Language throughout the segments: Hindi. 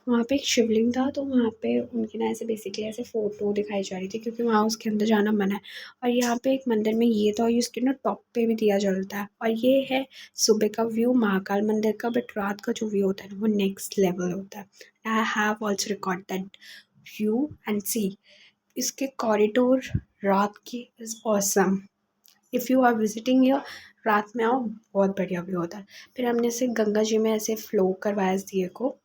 वहाँ पे एक शिवलिंग था, तो वहाँ पे उनकी ना ऐसे बेसिकली ऐसे फ़ोटो दिखाई जा रही थी, क्योंकि वहाँ उसके अंदर जाना मना है। और यहाँ पे एक मंदिर में ये था, और इसके ना टॉप पे भी दिया जलता है। और ये है सुबह का व्यू महाकाल मंदिर का, बट रात का जो व्यू होता है ना वो नेक्स्ट लेवल होता है। I have also record that view and see इसके कॉरिडोर रात की is awesome. If you are visiting here, रात में आओ, बहुत बढ़िया व्यू होता है। फिर हमने इसे गंगा जी में ऐसे फ्लो करवाया इस दिए को।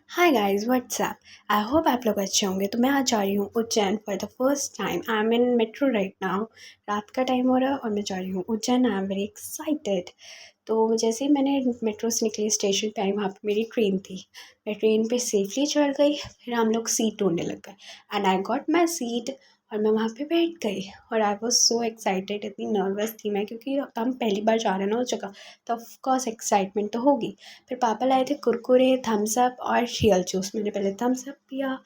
Hi guys, what's up. I hope आप लोग अच्छे होंगे। तो मैं आज जा रही हूँ Ujjain for the first time. I am in metro right now. रात का टाइम हो रहा है और मैं जा रही हूँ Ujjain. I am very excited. तो जैसे ही मैंने मेट्रो से निकली स्टेशन पे आई, वहाँ पे मेरी ट्रेन थी। मैं ट्रेन पे सेफली चढ़ गई। फिर हम लोग सीट ढूंढने लग गए and I got my seat. और मैं वहाँ पे बैठ गई और आई वॉज सो एक्साइटेड। इतनी नर्वस थी मैं, क्योंकि हम पहली बार जा रहे हैं ना उस जगह, तो ऑफकोर्स एक्साइटमेंट तो होगी। फिर पापा लाए थे कुरकुरे, थम्स अप और रियल जूस। मैंने पहले थम्स अप पिया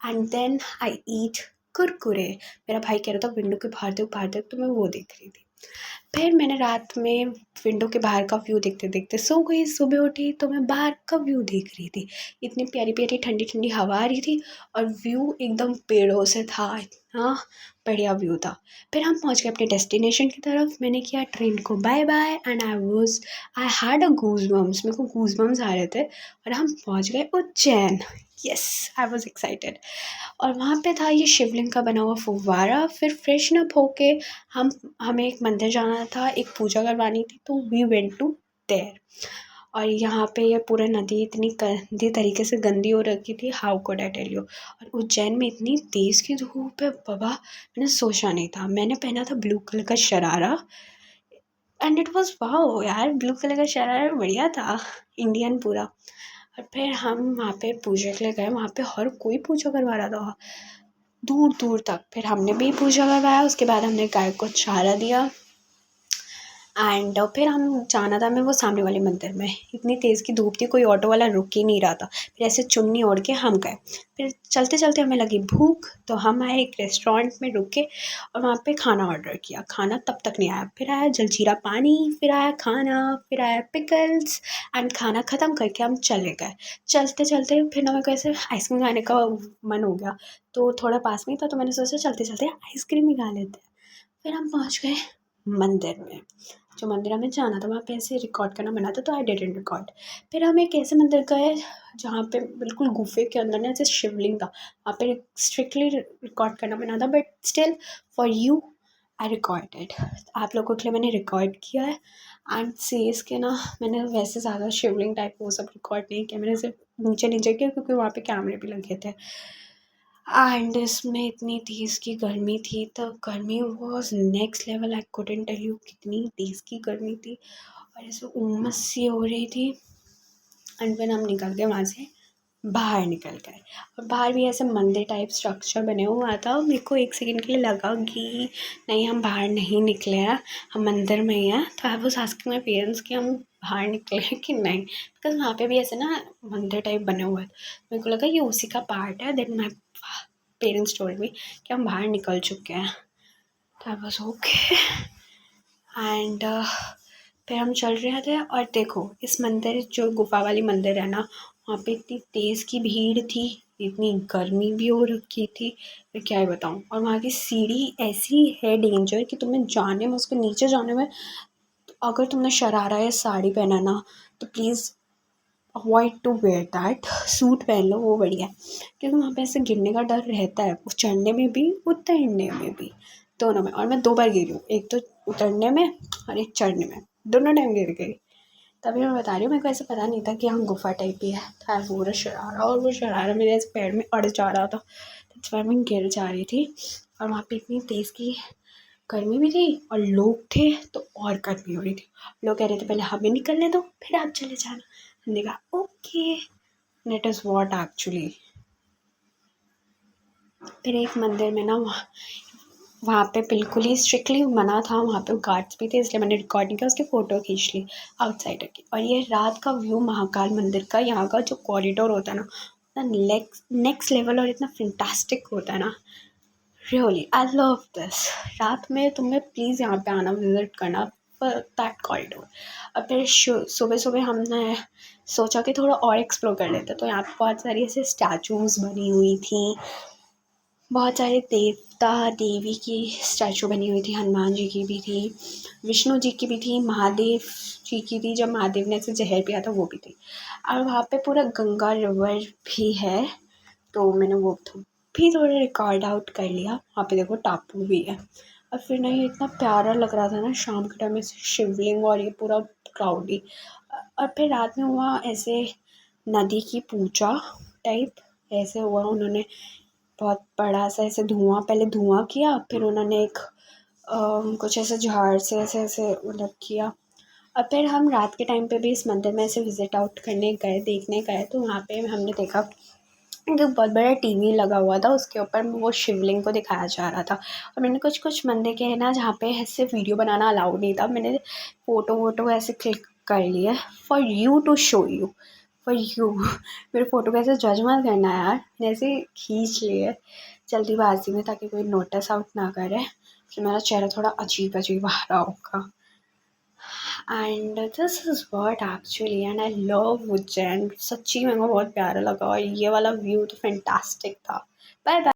एंड देन आई ईट कुरकुरे। मेरा भाई कह रहा था विंडो के बाहर देख, तो मैं वो देख रही थी। फिर मैंने रात में विंडो के बाहर का व्यू देखते देखते सो गई। सुबह उठी तो मैं बाहर का व्यू देख रही थी। इतनी प्यारी प्यारी ठंडी ठंडी हवा आ रही थी और व्यू एकदम पेड़ों से था। इतना बढ़िया व्यू था। फिर हम पहुंच गए अपने डेस्टिनेशन की तरफ। मैंने किया ट्रेन को bye bye and I had a goosebumps. मेरे को गूज बम्स आ रहे थे और हम पहुंच गए Ujjain. Yes, I was excited. और वहाँ पे था ये शिवलिंग का बना हुआ फुव्वारा। फिर फ्रेशन अप होके हम हमें एक मंदिर जाना था, एक पूजा करवानी थी, तो वी वेंट टू देयर। और यहाँ पे ये पूरा नदी इतनी गंदी तरीके से गंदी हो रखी थी, how could I tell you. और उज्जैन में इतनी तेज़ की धूप है बाबा, मैंने सोचा नहीं था। मैंने पहना था ब्लू कलर का sharara and it was wow यार, ब्लू कलर का शरारा बढ़िया था, इंडियन पूरा। और फिर हम वहाँ पे पूजा के लिए गए। वहाँ पे हर कोई पूजा करवा रहा था दूर दूर तक। फिर हमने भी पूजा करवाया। उसके बाद हमने गाय को चारा दिया एंड फिर हम जाना था हमें वो सामने वाले मंदिर में। इतनी तेज़ की धूप थी, कोई ऑटो वाला रुक ही नहीं रहा था। फिर ऐसे चुन्नी ओढ़ के हम गए। फिर चलते चलते हमें लगी भूख, तो हम आए एक रेस्टोरेंट में रुके और वहाँ पे खाना ऑर्डर किया। खाना तब तक नहीं आया। फिर आया जलजीरा पानी, फिर आया खाना, फिर आया पिकल्स एंड खाना ख़त्म करके हम चले गए। चलते चलते फिर ना मेरे को ऐसे आइसक्रीम खाने का मन हो गया, तो थोड़ा पास में ही था, तो मैंने सोचा चलते चलते आइसक्रीम ही खा लेते हैं। फिर हम पहुँच गए मंदिर में। जो मंदिर हमें जाना था वहाँ पे ऐसे रिकॉर्ड करना मना था, तो आई डिडंट रिकॉर्ड। फिर हम एक ऐसे मंदिर गए जहाँ पे बिल्कुल गुफे के अंदर ना ऐसे शिवलिंग था। वहाँ पे स्ट्रिक्टली रिकॉर्ड करना मना था, but still for you I recorded. आप लोगों के लिए मैंने रिकॉर्ड किया है एंड सेज के ना, मैंने वैसे ज़्यादा शिवलिंग टाइप वो सब रिकॉर्ड नहीं किया। मैंने सिर्फ नीचे नीचे किया, क्योंकि वहाँ पे कैमरे भी लगे थे। एंड इसमें इतनी तेज़ की गर्मी थी, तब गर्मी was next level. I couldn't tell you कितनी तेज़ की गर्मी थी और ऐसे उमस सी हो रही थी। एंड फिर हम निकल गए वहाँ से, बाहर निकल गए। और बाहर भी ऐसे मंदिर टाइप स्ट्रक्चर बने हुआ था। मेरे को एक सेकंड के लिए लगा कि नहीं, हम बाहर नहीं निकले हैं, हम मंदिर में ही हैं। तो I was asking my parents कि हम बाहर निकले हैं कि नहीं, बिकॉज वहाँ पे भी ऐसे ना मंदिर टाइप बने हुए हैं। मेरे को लगा ये उसी का पार्ट है। Then my parents told me कि हम बाहर निकल चुके हैं। तो आई वाज ओके एंड फिर हम चल रहे थे। और देखो, इस मंदिर जो गुफा वाली मंदिर है ना, वहाँ पे इतनी तेज़ की भीड़ थी, इतनी गर्मी भी हो रखी थी, मैं क्या ही बताऊँ। और वहाँ की सीढ़ी ऐसी है डेंजर कि तुम्हें जाने में, उसके नीचे जाने में, अगर तुमने शरारा या साड़ी पहना ना, तो please avoid to wear that. Suit पहन लो, वो बढ़िया है, क्योंकि वहाँ पे ऐसे गिरने का डर रहता है, चढ़ने में भी उतरने में भी, दोनों में। और मैं 2 बार गिरी हूँ, एक तो उतरने में और एक चढ़ने में, दोनों टाइम गिर गई। तभी मैं बता रही हूँ, मेरे को ऐसे पता नहीं था कि हम गुफा टाइप ही है। था पूरा शरारा, और वो शरारा मेरे ऐसे पैर में अड़ जा रहा था, तो मैं गिर जा रही थी। और वहाँ पे इतनी तेज़ की गर्मी भी थी और लोग थे, तो और गर्मी हो रही थी। लोग कह रहे थे पहले हमें निकलने दो, फिर आप चले जाना। हमने कहा okay, that is what actually. फिर एक मंदिर में ना, वहाँ पे बिल्कुल ही स्ट्रिक्टली मना था। वहाँ पे गार्ड्स भी थे, इसलिए मैंने रिकॉर्ड नहीं किया, उसकी फ़ोटो खींच ली आउटसाइडर की। और ये रात का व्यू महाकाल मंदिर का, यहाँ का जो कॉरिडोर होता है ना, इतना नेक्स्ट लेवल और इतना फैंटास्टिक होता है ना। Really I love this. रात में तुम्हें प्लीज़ यहाँ पे आना, विज़िट करना। For that corridor. और फिर सुबह सुबह हमने सोचा कि थोड़ा और एक्सप्लोर कर लेते, तो यहाँ पे बहुत सारी ऐसे स्टैचूज़ बनी हुई थी, बहुत सारे देवता देवी की स्टैचू बनी हुई थी, हनुमान जी की भी थी, विष्णु जी की भी थी, महादेव जी की थी, जब महादेव ने ऐसे जहर पिया था वो भी थी। और वहाँ पे पूरा गंगा रिवर भी है, तो मैंने वो तो भी थोड़ा रिकॉर्ड आउट कर लिया। वहाँ पे देखो टापू भी है। और फिर ना ये इतना प्यारा लग रहा था ना शाम के टाइम में, शिवलिंग और ये पूरा क्लाउडी। और फिर रात में हुआ ऐसे नदी की पूजा टाइप ऐसे हुआ, उन्होंने बहुत बड़ा सा ऐसे धुआं, पहले धुआं किया, फिर उन्होंने एक कुछ ऐसे झाड़ से ऐसे ऐसे मतलब किया। और फिर हम रात के टाइम पे भी इस मंदिर में ऐसे विजिट आउट करने गए, देखने गए, तो वहाँ पे हमने देखा कि बहुत बड़ा टीवी लगा हुआ था, उसके ऊपर वो शिवलिंग को दिखाया जा रहा था। और मैंने कुछ कुछ मंदिर के है ना जहाँ पे ऐसे वीडियो बनाना अलाउड नहीं था, मैंने फ़ोटो वोटो ऐसे क्लिक कर लिए for you to show you, for you. मेरे फ़ोटो को ऐसे जज मत करना यार, मैंने ऐसे खींच लिए जल्दीबाजी में ताकि कोई नोटिस आउट ना करे कि मेरा चेहरा थोड़ा अजीब अजीब आ रहा होगा। And this is what actually, and I love Ujjain, सच्ची मेरे को बहुत प्यारा लगा और ये वाला व्यू तो फैंटास्टिक था। Bye bye.